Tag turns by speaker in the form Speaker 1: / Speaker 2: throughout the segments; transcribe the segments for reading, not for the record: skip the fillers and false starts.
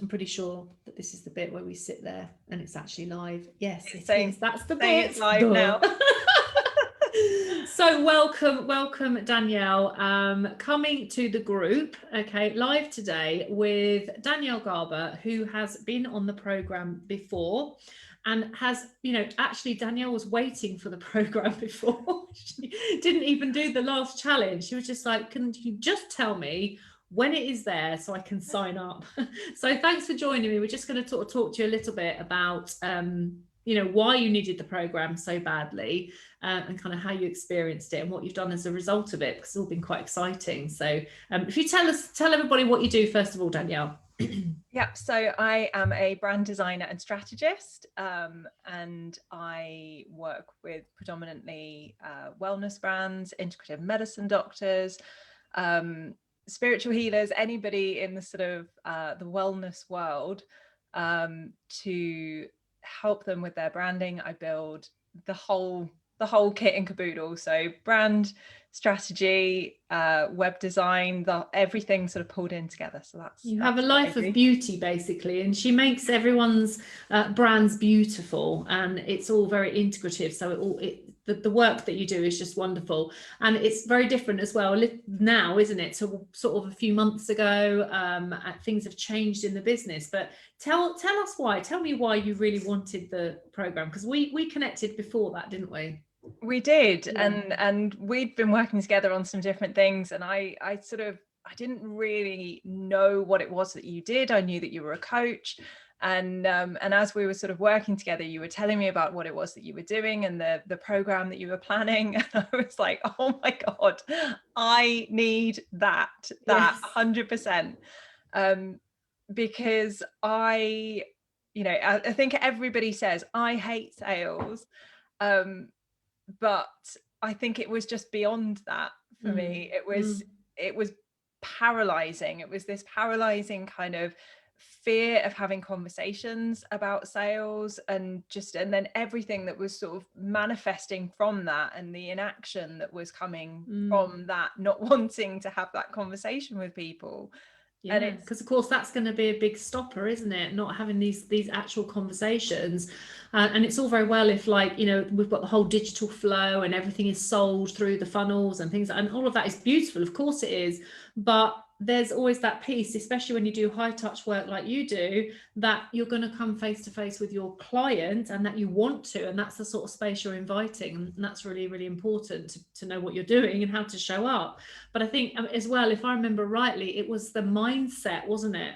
Speaker 1: I'm pretty sure that this is the bit where we sit there and it's actually live. Yes,
Speaker 2: It's
Speaker 1: it
Speaker 2: saying,
Speaker 1: is. That's the
Speaker 2: saying
Speaker 1: bit.
Speaker 2: it's live now.
Speaker 1: So welcome Danielle, coming to the group, okay, live today with Danielle Garber, who has been on the program before and has, you know, actually Danielle was waiting for the program before. She didn't even do the last challenge. She was just like, can you just tell me when it is there so I can sign up? So thanks for joining me. We're just going to talk to you a little bit about you know, why you needed the program so badly, and kind of how you experienced it and what you've done as a result of it, because it's all been quite exciting. So if you tell everybody what you do first of all, Danielle.
Speaker 2: Yeah, so I am a brand designer and strategist, and I work with predominantly wellness brands, integrative medicine doctors, spiritual healers, anybody in the sort of the wellness world, to help them with their branding. I build the whole kit and caboodle, so brand strategy, web design, everything sort of pulled in together. So
Speaker 1: you have a life of beauty basically, and she makes everyone's brands beautiful, and it's all very integrative. So the work that you do is just wonderful, and it's very different as well now, isn't it? So sort of a few months ago, things have changed in the business. But tell us why. Tell me why you really wanted the program, because we connected before that, didn't we?
Speaker 2: We did,
Speaker 1: yeah.
Speaker 2: and we'd been working together on some different things, and I didn't really know what it was that you did. I knew that you were a coach, and as we were sort of working together, you were telling me about what it was that you were doing and the program that you were planning, and I was like, oh my God, I need that
Speaker 1: Yes.
Speaker 2: 100%, because I think everybody says I hate sales, but I think it was just beyond that for me. It was paralyzing. It was this paralyzing kind of fear of having conversations about sales, and then everything that was sort of manifesting from that, and the inaction that was coming from that, not wanting to have that conversation with people.
Speaker 1: Yeah, because of course that's going to be a big stopper, isn't it? Not having these actual conversations, and it's all very well if, like, you know, we've got the whole digital flow and everything is sold through the funnels and things, and all of that is beautiful, of course it is, but there's always that piece, especially when you do high touch work like you do, that you're going to come face to face with your client, and that you want to, and that's the sort of space you're inviting, and that's really, really important to know what you're doing and how to show up. But I think as well, if I remember rightly, it was the mindset, wasn't it?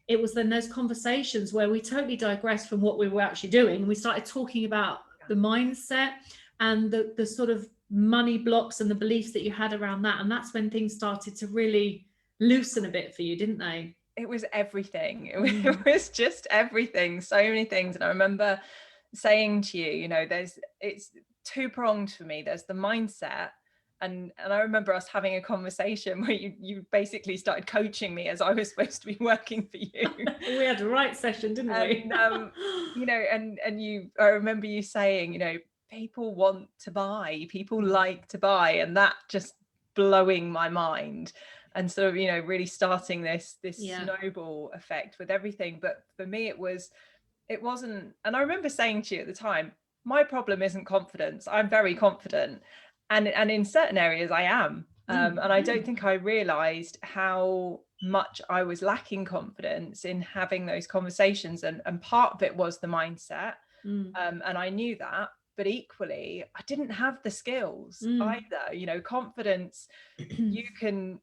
Speaker 1: It was then those conversations where we totally digressed from what we were actually doing, and we started talking about the mindset and the sort of money blocks and the beliefs that you had around that, and that's when things started to really loosen a bit for you, didn't they?
Speaker 2: It was everything. It was just everything, so many things. And I remember saying to you, you know, it's two-pronged for me. There's the mindset, and I remember us having a conversation where you basically started coaching me as I was supposed to be working for you.
Speaker 1: We had a right session, didn't we?
Speaker 2: You know, and I remember you saying, you know, people want to buy, people like to buy, and that just blowing my mind, and sort of, you know, really starting this snowball effect with everything. But for me, it wasn't, and I remember saying to you at the time, my problem isn't confidence. I'm very confident, and in certain areas I am, and I don't think I realized how much I was lacking confidence in having those conversations, and part of it was the mindset, and I knew that. But equally, I didn't have the skills either. You know, confidence, you can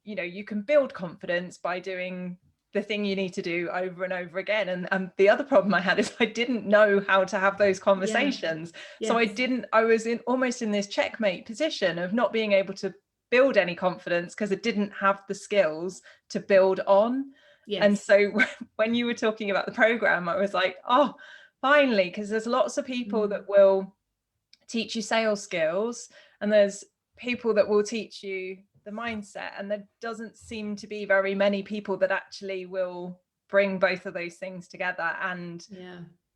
Speaker 2: build confidence by doing the thing you need to do over and over again. And the other problem I had is I didn't know how to have those conversations. So I was almost in this checkmate position of not being able to build any confidence because I didn't have the skills to build on. And so when you were talking about the program, I was like, oh, finally, because there's lots of people that will teach you sales skills, and there's people that will teach you the mindset, and there doesn't seem to be very many people that actually will bring both of those things together and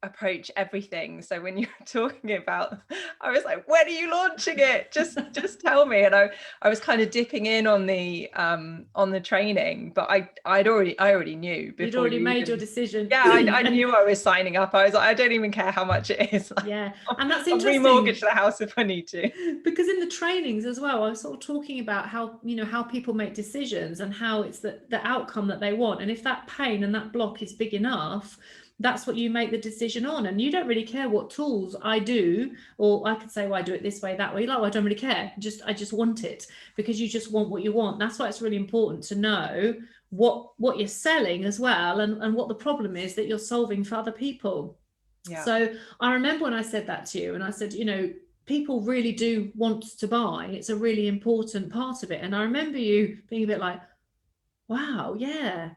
Speaker 2: approach everything. So when you're talking about, I was like, when are you launching it? Just tell me. And I was kind of dipping in on the training, but I already knew before.
Speaker 1: You'd already made your decision.
Speaker 2: Yeah, I knew I was signing up. I was like, I don't even care how much it is.
Speaker 1: Yeah, and that's
Speaker 2: I'll
Speaker 1: interesting.
Speaker 2: remortgage the house if I need to.
Speaker 1: Because in the trainings as well, I was sort of talking about how, you know, how people make decisions and how it's the outcome that they want. And if that pain and that block is big enough, that's what you make the decision on. And you don't really care what tools I do, or I could say, well, I do it this way, that way. Like, well, I don't really care. I just want it, because you just want what you want. That's why it's really important to know what you're selling as well, and what the problem is that you're solving for other people.
Speaker 2: Yeah.
Speaker 1: So I remember when I said that to you, and I said, you know, people really do want to buy. It's a really important part of it. And I remember you being a bit like, wow, yeah.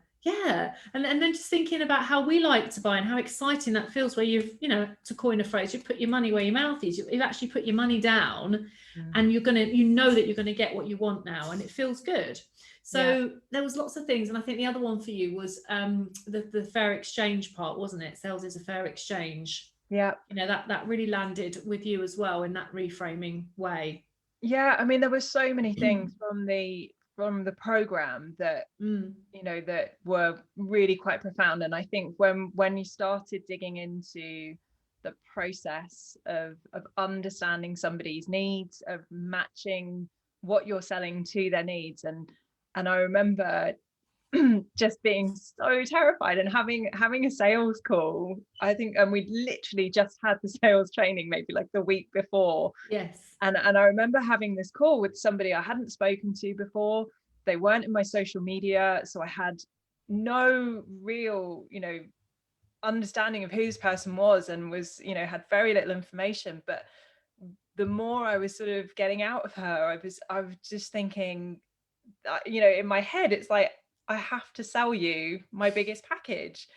Speaker 1: And then just thinking about how we like to buy and how exciting that feels, where you've, you know, to coin a phrase, you put your money where your mouth is. You've actually put your money down, and you know that you're going to get what you want now, and it feels good. So there was lots of things. And I think the other one for you was the fair exchange part, wasn't it? Sales is a fair exchange.
Speaker 2: Yeah.
Speaker 1: You know, that really landed with you as well in that reframing way.
Speaker 2: Yeah, I mean, there were so many things from the program that you know, that were really quite profound. And I think when you started digging into the process of understanding somebody's needs, of matching what you're selling to their needs, and I remember just being so terrified and having a sales call, I think, and we'd literally just had the sales training maybe like the week before.
Speaker 1: Yes.
Speaker 2: And I remember having this call with somebody I hadn't spoken to before. They weren't in my social media, so I had no real, you know, understanding of who this person was, and was, you know, had very little information. But the more I was sort of getting out of her, I was just thinking, you know, in my head, it's like, I have to sell you my biggest package,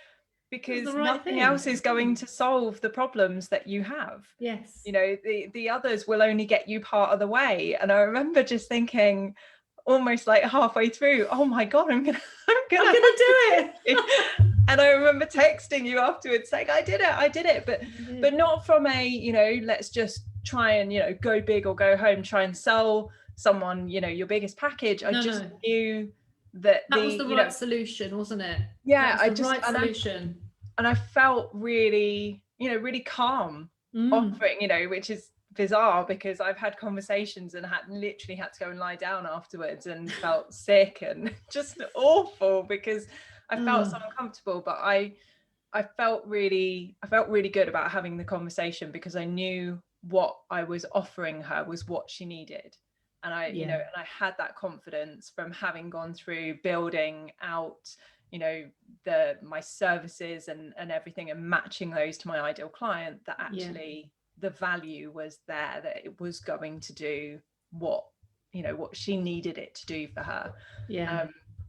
Speaker 2: because nothing else is going to solve the problems that you have.
Speaker 1: Yes.
Speaker 2: You know, the others will only get you part of the way. And I remember just thinking, almost like halfway through, oh my God, I'm gonna do it. And I remember texting you afterwards saying, I did it, but not from a, you know, let's just try and, you know, go big or go home, try and sell someone, you know, your biggest package. I just knew that
Speaker 1: was the right solution, wasn't it?
Speaker 2: Yeah,
Speaker 1: that was the right solution.
Speaker 2: And I felt really, you know, really calm offering, you know, which is bizarre, because I've had conversations and literally had to go and lie down afterwards and felt sick and just awful, because I felt so uncomfortable. But I felt really good about having the conversation, because I knew what I was offering her was what she needed. And I, you know, and I had that confidence from having gone through building out, you know, my services and everything, and matching those to my ideal client, that actually the value was there, that it was going to do what, you know, what she needed it to do for her.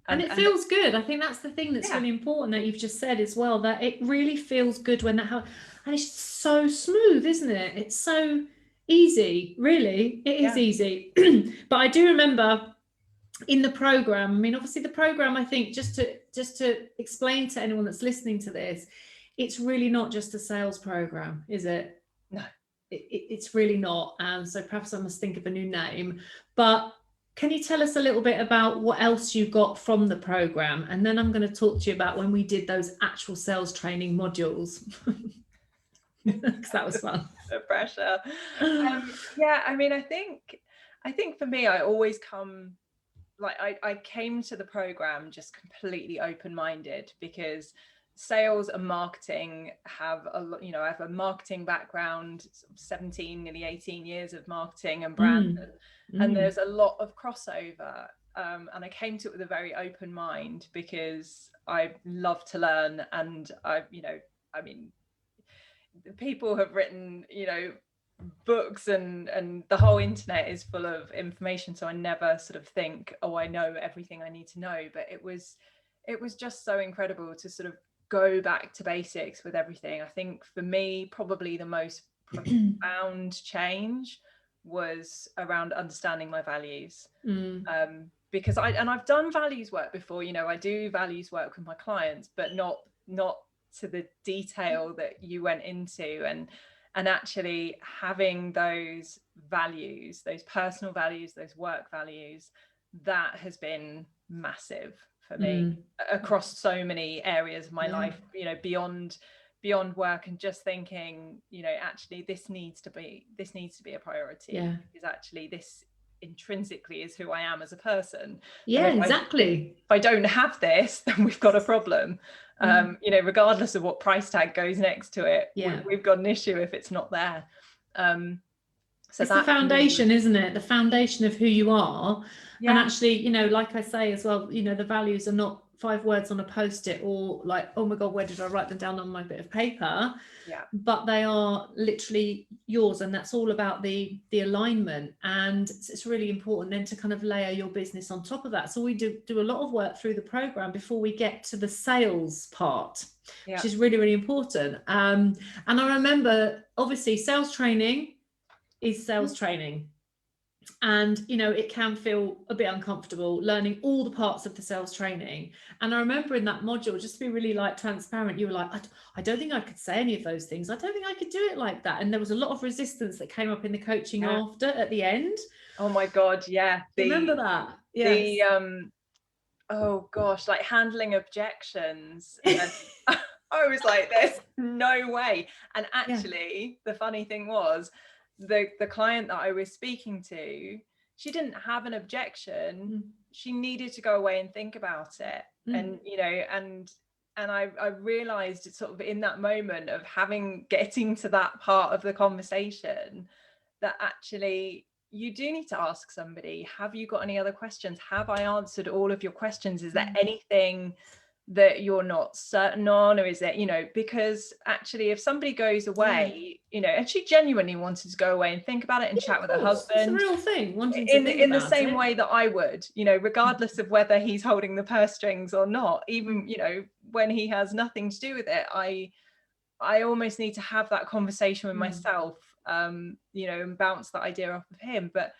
Speaker 1: And it feels good. I think that's the thing that's really important that you've just said as well, that it really feels good when that happens. And it's so smooth, isn't it? It's so easy, really. It is easy. But I do remember in the program, I mean, obviously the program, I think, just to explain to anyone that's listening to this, it's really not just a sales program, is it?
Speaker 2: No,
Speaker 1: it's really not. So perhaps I must think of a new name. But can you tell us a little bit about what else you got from the program? And then I'm going to talk to you about when we did those actual sales training modules. Because that was fun.
Speaker 2: The pressure. Yeah, I mean, I think for me, I always come, like, I came to the program just completely open-minded, because sales and marketing have a lot, you know, I have a marketing background, 17, nearly 18 years of marketing and brand, and there's a lot of crossover. And I came to it with a very open mind, because I love to learn. And you know, I mean, people have written, you know, books, and the whole internet is full of information. So I never sort of think, oh, I know everything I need to know. But it was just so incredible to sort of go back to basics with everything. I think for me, probably the most profound change was around understanding my values. Because I've done values work before, you know, I do values work with my clients, but not to the detail that you went into, and actually having those values, those personal values, those work values, that has been massive for me across so many areas of my life, you know, beyond work, and just thinking, you know, actually this needs to be a priority, because actually this intrinsically is who I am as a person.
Speaker 1: Exactly.
Speaker 2: If I don't have this, then we've got a problem. You know, regardless of what price tag goes next to it, we've got an issue if it's not there. So
Speaker 1: it's the foundation, isn't it? The foundation of who you are. And actually, you know, like I say as well, you know, the values are not 5 words on a post-it, or like, oh my God, where did I write them down on my bit of paper? But they are literally yours, and that's all about the alignment. And it's really important then to kind of layer your business on top of that. So we do a lot of work through the program before we get to the sales part, which is really, really important. And I remember, obviously, sales training is sales training. And, you know, it can feel a bit uncomfortable learning all the parts of the sales training. And I remember in that module, just to be really like transparent, you were like, I don't think I could say any of those things. I don't think I could do it like that. And there was a lot of resistance that came up in the coaching after, at the end.
Speaker 2: Oh my God. Yeah.
Speaker 1: Remember that?
Speaker 2: Yes. Oh gosh, like handling objections. And I was like, there's no way. And actually, the funny thing was, the client that I was speaking to, she didn't have an objection. She needed to go away and think about it. And, you know, and I realized it's sort of in that moment of getting to that part of the conversation, that actually you do need to ask somebody, have you got any other questions? Have I answered all of your questions? Is there anything that you're not certain on? Or is it, you know, because actually if somebody goes away, you know, and she genuinely wanted to go away and think about it and chat with her husband,
Speaker 1: it's a real thing, wanting to
Speaker 2: in
Speaker 1: think
Speaker 2: the
Speaker 1: about
Speaker 2: same
Speaker 1: it.
Speaker 2: way that I would, you know, regardless of whether he's holding the purse strings or not, even, you know, when he has nothing to do with it, I almost need to have that conversation with myself, you know, and bounce that idea off of him. But,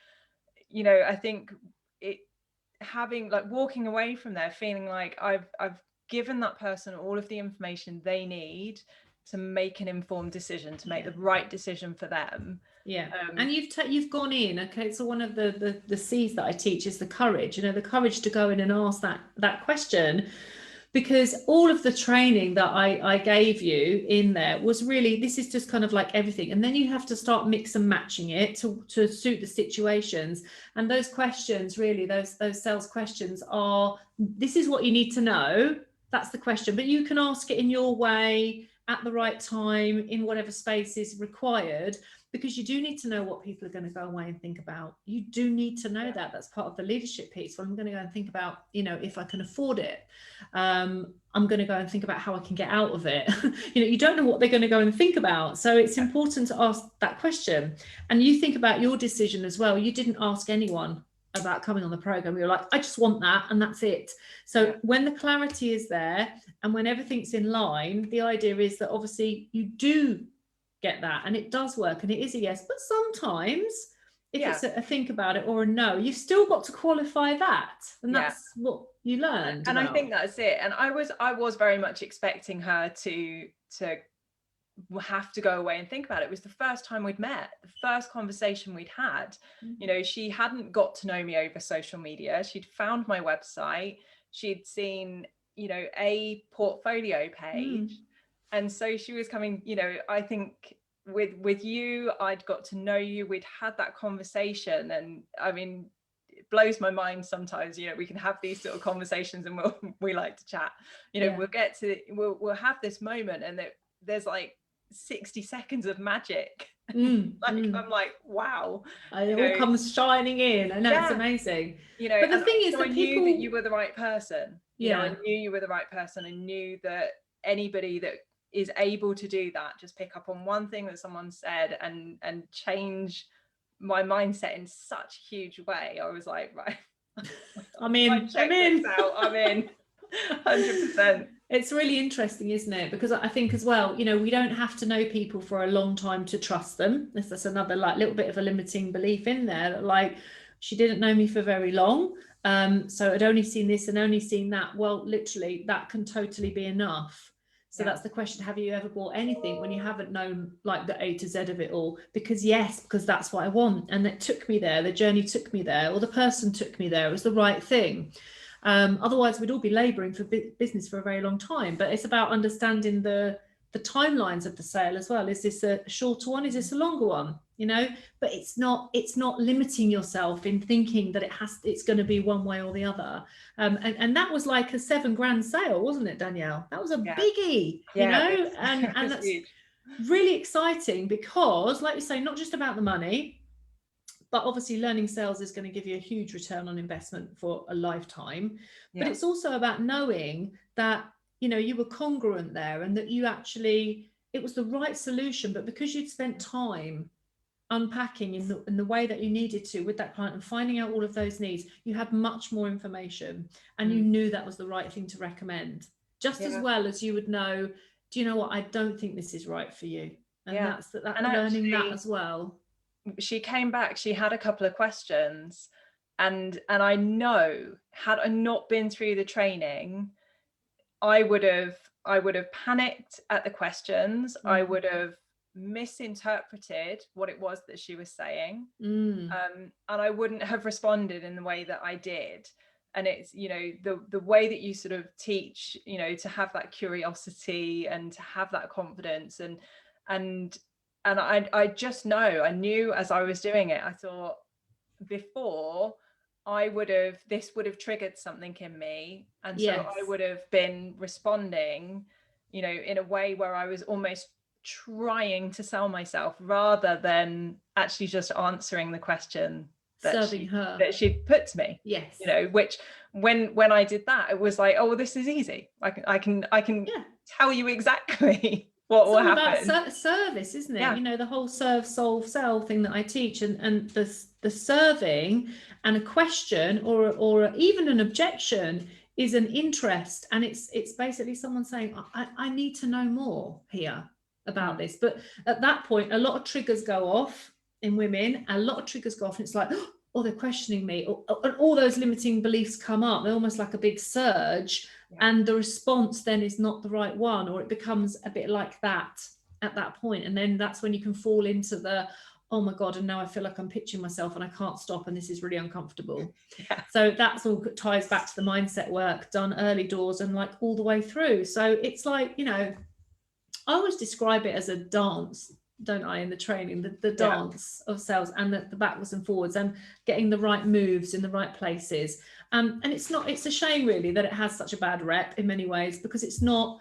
Speaker 2: you know, I think having, like, walking away from there feeling like I've given that person all of the information they need to make an informed decision, to make the right decision for them.
Speaker 1: And you've gone in, okay, so one of the C's that I teach is the courage, you know, the courage to go in and ask that question. Because all of the training that I gave you in there was really, this is just kind of like everything. And then you have to start mix and matching it to suit the situations. And those questions, really, those sales questions are, this is what you need to know. That's the question. But you can ask it in your way, at the right time, in whatever space is required, because you do need to know what people are going to go away and think about. You do need to know that. That's part of the leadership piece. Well, I'm going to go and think about, you know, if I can afford it. I'm going to go and think about how I can get out of it. You know, you don't know what they're going to go and think about. So it's important to ask that question. And you think about your decision as well. You didn't ask anyone about coming on the program. You're like, I just want that, and that's it. So when the clarity is there and when everything's in line, the idea is that obviously you do get that, and it does work, and it is a yes. But sometimes if it's a think about it or a no, you've still got to qualify that, and that's what you learned.
Speaker 2: And I think that's it. And I was very much expecting her to have to go away and think about it. It was the first time we'd met, the first conversation we'd had. You know, she hadn't got to know me over social media. She'd found my website, she'd seen, you know, a portfolio page. And so she was coming, you know, I think with you, I'd got to know you, we'd had that conversation. And I mean, it blows my mind sometimes, you know, we can have these sort of conversations and we like to chat, you know, we'll have this moment, and there's like 60 seconds of magic. I'm like, wow,
Speaker 1: it all comes shining in. I know, it's amazing,
Speaker 2: you know.
Speaker 1: But the thing is
Speaker 2: that
Speaker 1: I
Speaker 2: knew that you were the right person. You know, I
Speaker 1: Yeah.
Speaker 2: knew you were the right person. I knew that anybody that is able to do that, just pick up on one thing that someone said and change my mindset in such a huge way. I was like, right,
Speaker 1: I'm in
Speaker 2: 100%.
Speaker 1: It's really interesting, isn't it? Because I think as well, you know, we don't have to know people for a long time to trust them. That's another like little bit of a limiting belief in there, that, like, she didn't know me for very long, so I'd only seen this and only seen that. Well, literally that can totally be enough. So that's the question. Have you ever bought anything when you haven't known like the A to Z of it all? Because yes, because that's what I want. And it took me there. The journey took me there, or the person took me there. It was the right thing. Otherwise, we'd all be labouring for business for a very long time. But it's about understanding the timelines of the sale as well. Is this a shorter one? Is this a longer one? You know, but it's not limiting yourself in thinking that it's going to be one way or the other. And that was like a $7,000 sale, wasn't it, Danielle? That was a biggie, you know, and that's huge. Really exciting because, like you say, not just about the money, but obviously learning sales is going to give you a huge return on investment for a lifetime. But it's also about knowing that, you know, you were congruent there, and that you actually, it was the right solution, but because you'd spent time unpacking in the way that you needed to with that client and finding out all of those needs, you had much more information, and you knew that was the right thing to recommend, just as well as you would know, do you know what, I don't think this is right for you. And that's that and learning actually, that as well.
Speaker 2: She came back, she had a couple of questions, and I know, had I not been through the training, I would have panicked at the questions. I would have misinterpreted what it was that she was saying, and I wouldn't have responded in the way that I did. And it's, you know, the way that you sort of teach, you know, to have that curiosity and to have that confidence, and I just know, I knew as I was doing it, I thought before this would have triggered something in me, and so I would have been responding, you know, in a way where I was almost trying to sell myself rather than actually just answering the question that she'd put to me. You know, which when I did that, it was like, oh, this is easy. I can tell you exactly what will happen.
Speaker 1: About service, isn't it? You know, the whole serve, solve, sell thing that I teach, and the serving and a question or even an objection is an interest, and it's basically someone saying, I need to know more here about this. But at that point, a lot of triggers go off in women, and it's like, oh, they're questioning me, and all those limiting beliefs come up. They're almost like a big surge, and the response then is not the right one, or it becomes a bit like that at that point. And then that's when you can fall into the, oh my God, and now I feel like I'm pitching myself and I can't stop, and this is really uncomfortable. So that's all ties back to the mindset work done early doors and like all the way through. So it's like, you know, I always describe it as a dance, don't I, in the training, the dance of sales, and the backwards and forwards, and getting the right moves in the right places. And it's a shame really that it has such a bad rep in many ways, because it's not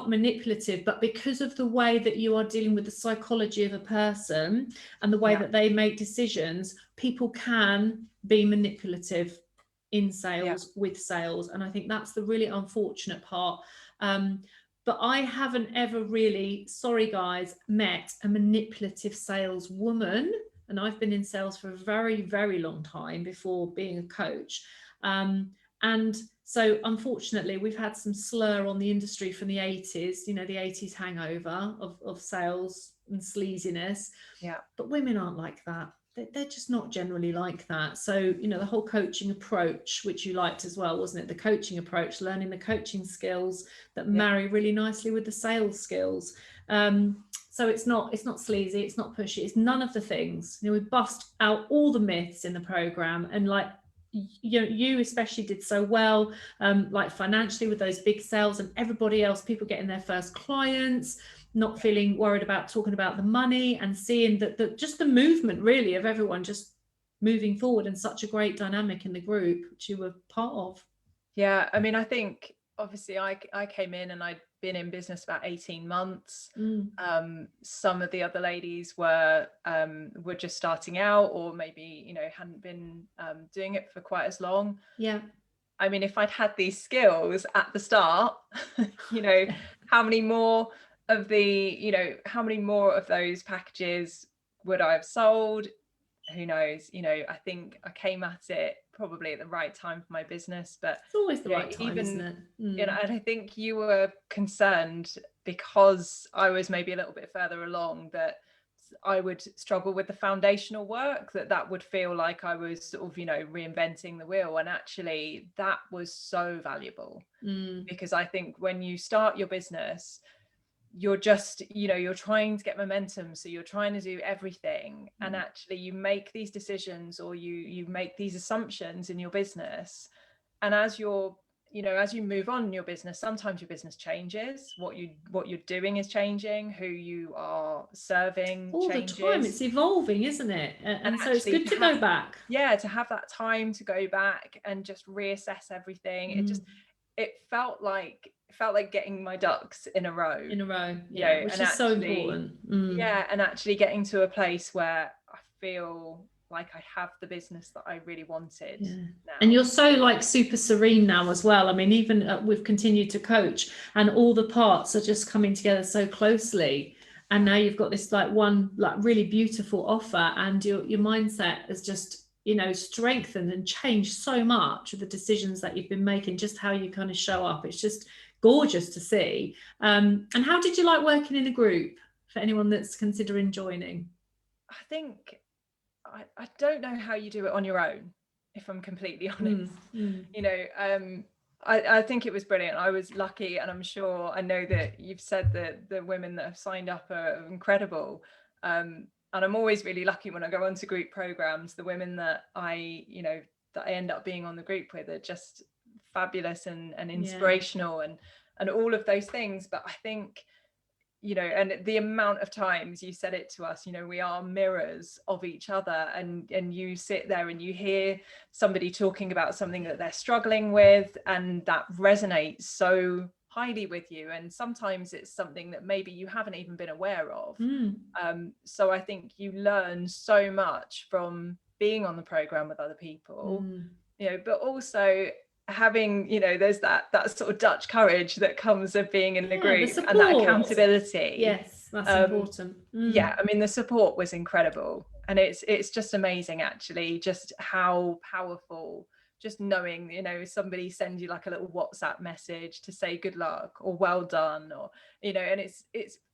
Speaker 1: manipulative, but because of the way that you are dealing with the psychology of a person and the way that they make decisions, people can be manipulative in sales with sales. And I think that's the really unfortunate part. But I haven't ever really, sorry guys, met a manipulative saleswoman. And I've been in sales for a very, very long time before being a coach. And so unfortunately, we've had some slur on the industry from the 80s, you know, the 80s hangover of sales and sleaziness. But women aren't like that. They're just not generally like that. So, you know, the whole coaching approach, which you liked as well, wasn't it? The coaching approach, learning the coaching skills that marry really nicely with the sales skills. So it's not sleazy, it's not pushy, it's none of the things. You know, we bust out all the myths in the program, and like, you especially did so well, like financially with those big sales, and everybody else, people getting their first clients, not feeling worried about talking about the money, and seeing that just the movement really of everyone just moving forward, and such a great dynamic in the group which you were part of.
Speaker 2: Yeah, I mean, I think obviously I came in and I'd been in business about 18 months. Some of the other ladies were just starting out, or maybe, you know, hadn't been doing it for quite as long. I mean, if I'd had these skills at the start, you know, how many more of those packages would I have sold? Who knows? You know, I think I came at it probably at the right time for my business, but
Speaker 1: it's always the right time, isn't it?
Speaker 2: You know, and I think you were concerned because I was maybe a little bit further along, that I would struggle with the foundational work, that would feel like I was sort of, reinventing the wheel. And actually that was so valuable, because I think when you start your business, you're just, you're trying to get momentum, so you're trying to do everything, and actually you make these decisions, or you make these assumptions in your business, and as you're, as you move on in your business, sometimes your business changes, what you're doing is changing, who you are serving
Speaker 1: all
Speaker 2: changes.
Speaker 1: the time. It's evolving, isn't it? And so it's good to go back.
Speaker 2: Yeah, to have that time to go back and just reassess everything. It felt like getting my ducks in a row.
Speaker 1: Yeah, which is so important.
Speaker 2: Yeah, and actually getting to a place where I feel like I have the business that I really wanted now.
Speaker 1: And you're so like super serene now as well. I mean, even we've continued to coach, and all the parts are just coming together so closely. And now you've got this like one like really beautiful offer, and your mindset has just strengthened and changed so much with the decisions that you've been making, just how you kind of show up. It's just gorgeous to see. And how did you like working in a group, for anyone that's considering joining?
Speaker 2: I think I don't know how you do it on your own, if I'm completely honest. I think it was brilliant. I was lucky, and I know that you've said that the women that have signed up are incredible. And I'm always really lucky when I go onto group programs. The women that I end up being on the group with are just fabulous and inspirational, and all of those things. But I think, and the amount of times you said it to us, we are mirrors of each other, and you sit there and you hear somebody talking about something that they're struggling with, and that resonates so highly with you, and sometimes it's something that maybe you haven't even been aware of. So I think you learn so much from being on the program with other people, but also having, there's that sort of Dutch courage that comes of being in the group, and that accountability.
Speaker 1: Yes, that's important.
Speaker 2: Yeah, I mean, the support was incredible, and it's just amazing, actually, just how powerful, just knowing, somebody sends you like a little WhatsApp message to say good luck or well done, or and it's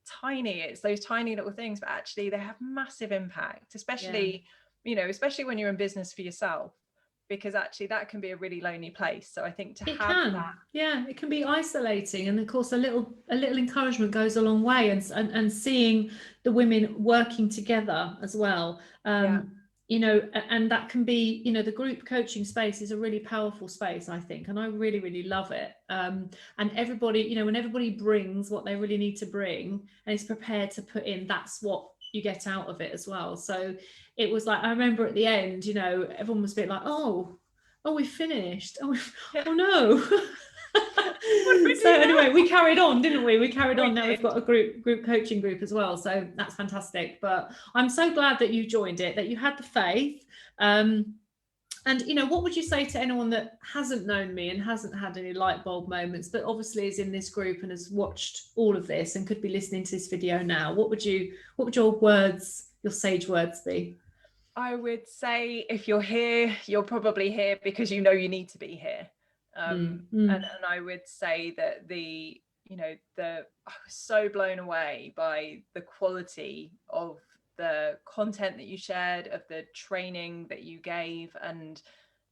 Speaker 2: tiny, it's those tiny little things, but actually they have massive impact, especially especially when you're in business for yourself, because actually that can be a really lonely place. So I think
Speaker 1: it can be isolating, and of course a little encouragement goes a long way, and seeing the women working together as well, and that can be, the group coaching space is a really powerful space, I think, and I really, really love it. And everybody, when everybody brings what they really need to bring and is prepared to put in, that's what you get out of it as well. So it was like, I remember at the end, everyone was a bit like, oh, we finished. Oh no. So anyway, we carried on, didn't we? Now we've got a group coaching group as well, so that's fantastic. But I'm so glad that you joined it, that you had the faith. And what would you say to anyone that hasn't known me and hasn't had any light bulb moments, but obviously is in this group and has watched all of this and could be listening to this video now? What would your words, your sage words be?
Speaker 2: I would say, if you're here, you're probably here because you need to be here. And I would say that I was so blown away by the quality of the content that you shared, of the training that you gave, and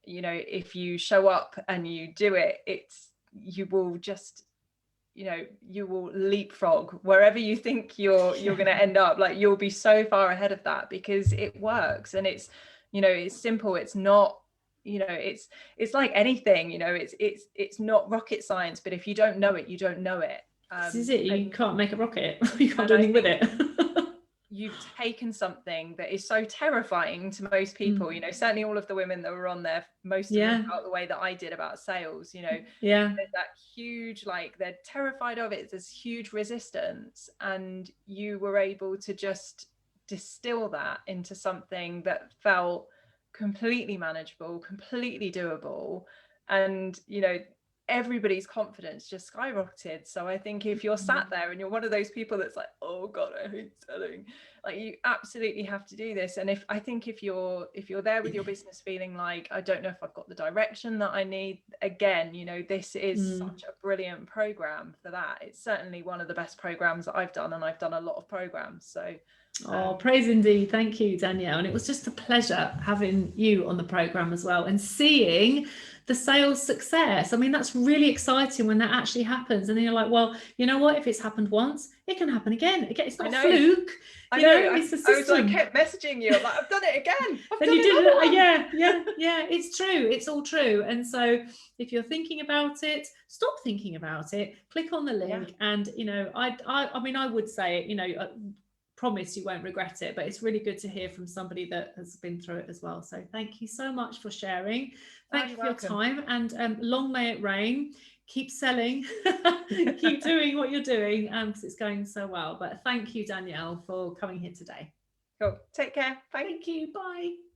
Speaker 2: if you show up and you do it, you will just you will leapfrog wherever you think you're going to end up. Like, you'll be so far ahead of that because it works, and it's it's simple. It's not it's like anything, it's not rocket science, but if you don't know it, you don't know it.
Speaker 1: This is it. You can't make a rocket. You can't do anything with it.
Speaker 2: You've taken something that is so terrifying to most people, certainly all of the women that were on there, most of them felt the way that I did about sales. There's that huge, like, they're terrified of it, there's huge resistance, and you were able to just distill that into something that felt completely manageable, completely doable, and everybody's confidence just skyrocketed. So I think if you're sat there and you're one of those people that's like, oh god, I hate selling, Like, you absolutely have to do this. And I think if you're there with your business feeling like, I don't know if I've got the direction that I need, again, you know, this is such a brilliant program for that. It's certainly one of the best programs that I've done, and I've done a lot of programs. So
Speaker 1: praise indeed. Thank you, Danielle. And it was just a pleasure having you on the program as well, and seeing the sales success. I mean, that's really exciting when that actually happens. And then you're like, well, you know what? If it's happened once, it can happen again. It's not a fluke.
Speaker 2: I know.
Speaker 1: It's a system.
Speaker 2: I was like, kept messaging you. I'm like, I've done it again.
Speaker 1: Then you did it. Yeah. It's true. It's all true. And so if you're thinking about it, stop thinking about it. Click on the link. And, you know, I mean, I would say, you know, promise you won't regret it, but it's really good to hear from somebody that has been through it as well. So thank you so much for sharing. Thank you for your time, and long may it rain. Keep selling, keep doing what you're doing, because it's going so well. But thank you, Danielle, for coming here today.
Speaker 2: Cool. Take care. Bye.
Speaker 1: Thank you. Bye.